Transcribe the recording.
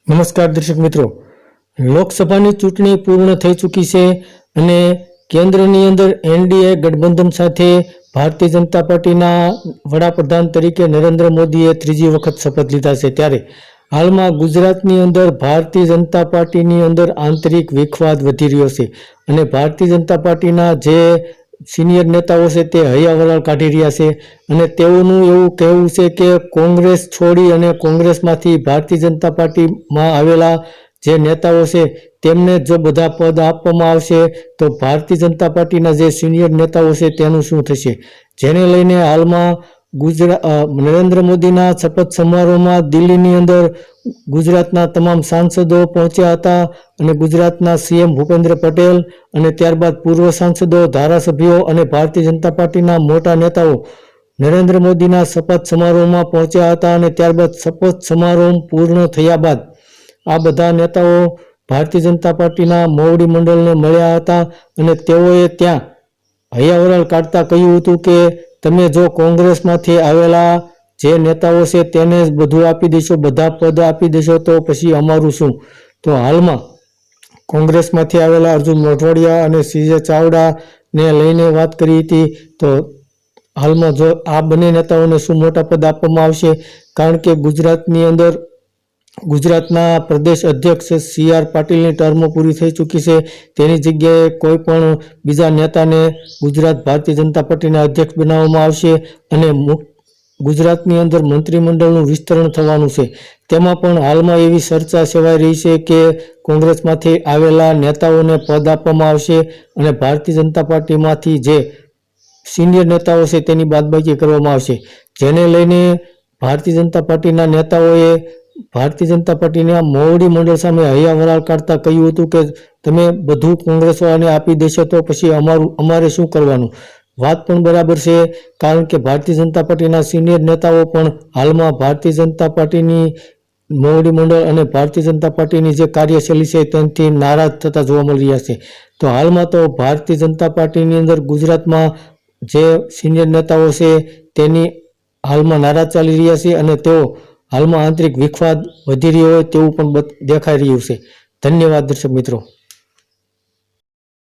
નમસ્કાર દર્શક મિત્રો, લોકસભાની ચૂંટણી પૂર્ણ થઈ ચૂકી છે અને કેન્દ્રની અંદર એનડીએ ગઠબંધન સાથે ભારતીય જનતા પાર્ટીના વડાપ્રધાન તરીકે નરેન્દ્ર મોદીએ ત્રીજી વખત શપથ લીધા છે। ત્યારે હાલમાં ગુજરાતની અંદર ભારતીય જનતા પાર્ટીની અંદર આંતરિક વિખવાદ વધી રહ્યો છે અને ભારતીય જનતા પાર્ટીના જે સિનિયર નેતાઓ છે તે હૈયાવરાળ કાઢી રહ્યા છે અને તેઓનું એવું કહેવું છે કે કોંગ્રેસ છોડી અને કોંગ્રેસમાંથી ભારતીય જનતા પાર્ટીમાં આવેલા જે નેતાઓ છે તેમને જો બધા પદ આપવામાં આવશે તો ભારતીય જનતા પાર્ટીના જે સિનિયર નેતાઓ છે તેનું શું થશે, જેને લઈને હાલમાં નરેન્દ્ર મોદીના શપથ સમારોહમાં દિલ્હીની અંદર ગુજરાતના તમામ સાંસદો પહોંચ્યા હતા અને ગુજરાતના સીએમ ભૂપેન્દ્ર પટેલ અને ત્યારબાદ પૂર્વ સાંસદો, ધારાસભ્યો અને ભારતીય જનતા પાર્ટીના મોટા નેતાઓ નરેન્દ્ર મોદીના શપથ સમારોહમાં પહોંચ્યા હતા અને ત્યારબાદ શપથ સમારોહ પૂર્ણ થયા બાદ આ બધા નેતાઓ ભારતીય જનતા પાર્ટીના મોવડી મંડળને મળ્યા હતા અને તેઓએ ત્યાં હૈયાવરાળ કાઢતા કહ્યું હતું કે તમે જો કોંગ્રેસમાંથી આવેલા જે નેતાઓ છે તેને જ બધું આપી દેશો, બધા પદ આપી દેશો તો પછી અમારું શું। તો હાલમાં કોંગ્રેસમાંથી આવેલા અર્જુન મોઢવાડિયા અને સીજે ચાવડાને લઈને વાત કરી હતી। તો હાલમાં જો આ બંને નેતાઓને શું મોટા પદ આપવામાં આવશે, કારણ કે ગુજરાતની અંદર ગુજરાતના પ્રદેશ અધ્યક્ષ CR પાટીલની ટર્મ પૂરી થઈ ચૂકી છે, તેની જગ્યાએ કોઈ પણ બીજા નેતાને ગુજરાત ભારતીય જનતા પાર્ટીના અધ્યક્ષ બનાવવામાં આવશે અને ગુજરાતની અંદર મંત્રીમંડળનું વિસ્તરણ થવાનું છે। તેમાં પણ હાલમાં એવી ચર્ચા સેવાઈ રહી છે કે કોંગ્રેસમાંથી આવેલા નેતાઓને પદ આપવામાં આવશે અને ભારતીય જનતા પાર્ટીમાંથી જે સિનિયર નેતાઓ છે તેની બાદબાકી કરવામાં આવશે, જેને લઈને ભારતીય જનતા પાર્ટીના નેતાઓએ ભારતીય જનતા પાર્ટીના મોવડી મંડળ સામે હૈયાવરાળ કાઢતા કહ્યું હતું કે તમે બધું કોંગ્રેસવાળાને આપી દેશો તો પછી અમારે શું કરવાનું। વાત પણ બરાબર છે, કારણ કે ભારતીય જનતા પાર્ટીના સિનિયર નેતાઓ પણ હાલમાં ભારતીય જનતા પાર્ટીની મોવડી મંડળ અને ભારતીય જનતા પાર્ટીની જે કાર્યશૈલી છે તેનાથી નારાજ થતા જોવા મળી રહ્યા છે। તો હાલમાં તો ભારતીય જનતા પાર્ટીની અંદર ગુજરાતમાં જે સિનિયર નેતાઓ છે તેની હાલમાં નારાજ ચાલી રહ્યા છે અને તેઓ હાલમાં આંતરિક વિખવાદ વધી રહ્યો હોય તેવું પણ દેખાઈ રહ્યું છે। ધન્યવાદ દર્શક મિત્રો।